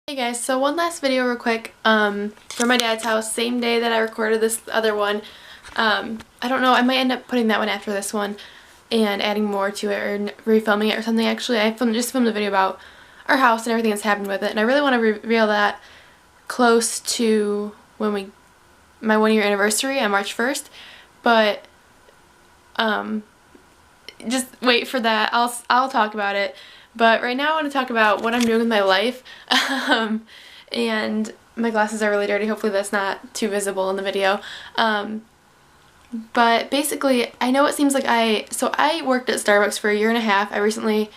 Hey guys, so one last video real quick for my dad's house, same day that I recorded this other one. I don't know, I might end up putting that one after this one and adding more to it or refilming it or something. Actually, I just filmed a video about our house and everything that's happened with it, and I really want to reveal that close to when my 1 year anniversary on March 1st, but just wait for that. I'll talk about it. But right now I want to talk about what I'm doing with my life. And my glasses are really dirty. Hopefully that's not too visible in the video. But basically, I know it seems like I worked at Starbucks for 1.5 years.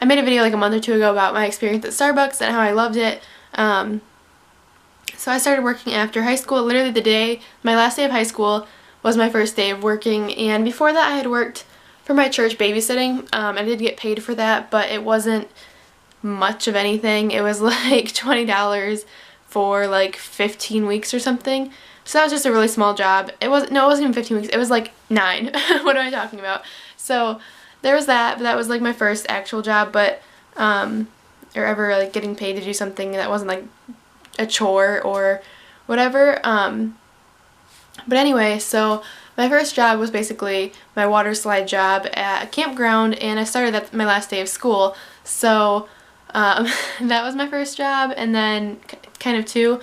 I made a video like a month or two ago about my experience at Starbucks and how I loved it. So I started working after high school. Literally my last day of high school was my first day of working, and before that I had worked for my church babysitting. I did get paid for that, but it wasn't much of anything. It was like $20 for like 15 weeks or something. So that was just a really small job. It wasn't even 15 weeks. It was like 9. What am I talking about? So there was that, but that was like my first actual job, but or ever like getting paid to do something that wasn't like a chore or whatever. But anyway, so my first job was basically my water slide job at a campground, and I started at my last day of school. So that was my first job, and then kind of two.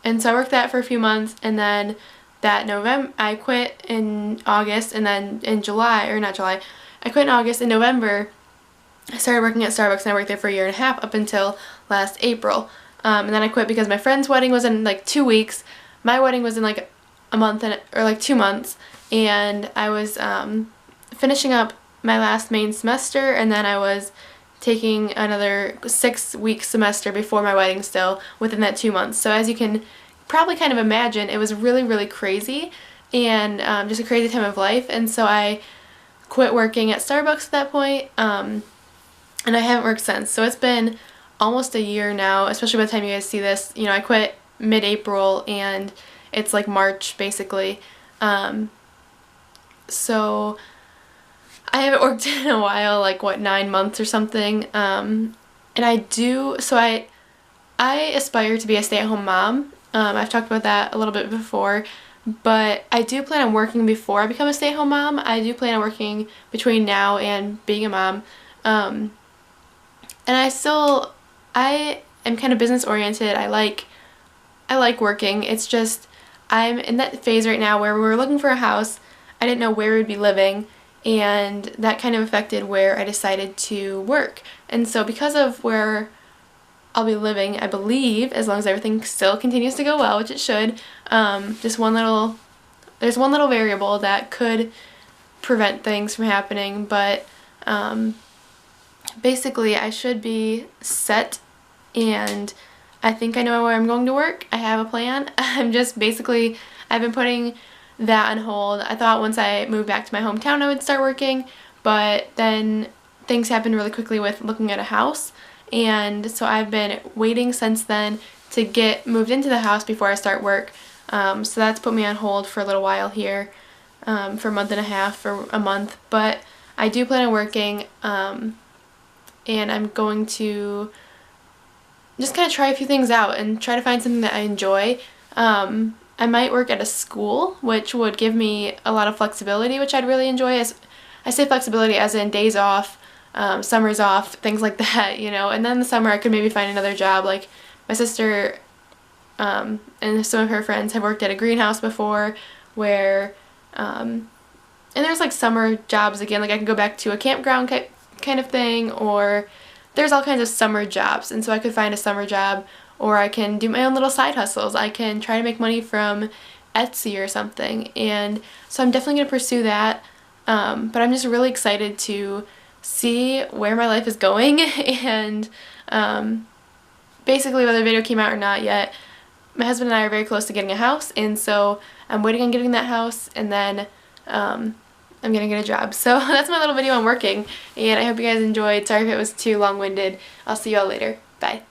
And so I worked that for a few months, and then I quit in August, and then in I quit in August. In November, I started working at Starbucks, and I worked there for 1.5 years up until last April. And then I quit because my friend's wedding was in like 2 weeks. My wedding was in like a month or like 2 months, and I was finishing up my last main semester, and then I was taking another 6-week semester before my wedding still within that 2 months. So as you can probably kind of imagine, it was really crazy and just a crazy time of life. And so I quit working at Starbucks at that point, and I haven't worked since. So it's been almost a year now, especially by the time you guys see this. You know, I quit mid-April and it's like March basically. So I haven't worked in a while, like what, 9 months or something. And I aspire to be a stay-at-home mom. I've talked about that a little bit before, but I do plan on working before I become a stay-at-home mom. I do plan on working between now and being a mom. And I am kind of business oriented. I like working. It's just I'm in that phase right now where we were looking for a house. I didn't know where we'd be living, and that kind of affected where I decided to work. And so because of where I'll be living, I believe, as long as everything still continues to go well, which it should, there's one little variable that could prevent things from happening, but basically I should be set, and I think I know where I'm going to work. I have a plan. I've been putting that on hold. I thought once I moved back to my hometown I would start working, but then things happened really quickly with looking at a house, and so I've been waiting since then to get moved into the house before I start work. So that's put me on hold for a little while here, for 1.5 months, for a month, but I do plan on working, and I'm going to just kind of try a few things out and try to find something that I enjoy. I might work at a school, which would give me a lot of flexibility, which I'd really enjoy. I say flexibility as in days off, summers off, things like that, you know. And then in the summer I could maybe find another job. Like my sister and some of her friends have worked at a greenhouse before, where and there's like summer jobs again. Like I can go back to a campground kind of thing, or there's all kinds of summer jobs, and so I could find a summer job, or I can do my own little side hustles. I can try to make money from Etsy or something, and so I'm definitely going to pursue that, but I'm just really excited to see where my life is going, and basically whether the video came out or not yet, my husband and I are very close to getting a house, and so I'm waiting on getting that house, and then I'm gonna get a job. So that's my little video on working, and I hope you guys enjoyed. Sorry if it was too long-winded. I'll see you all later. Bye.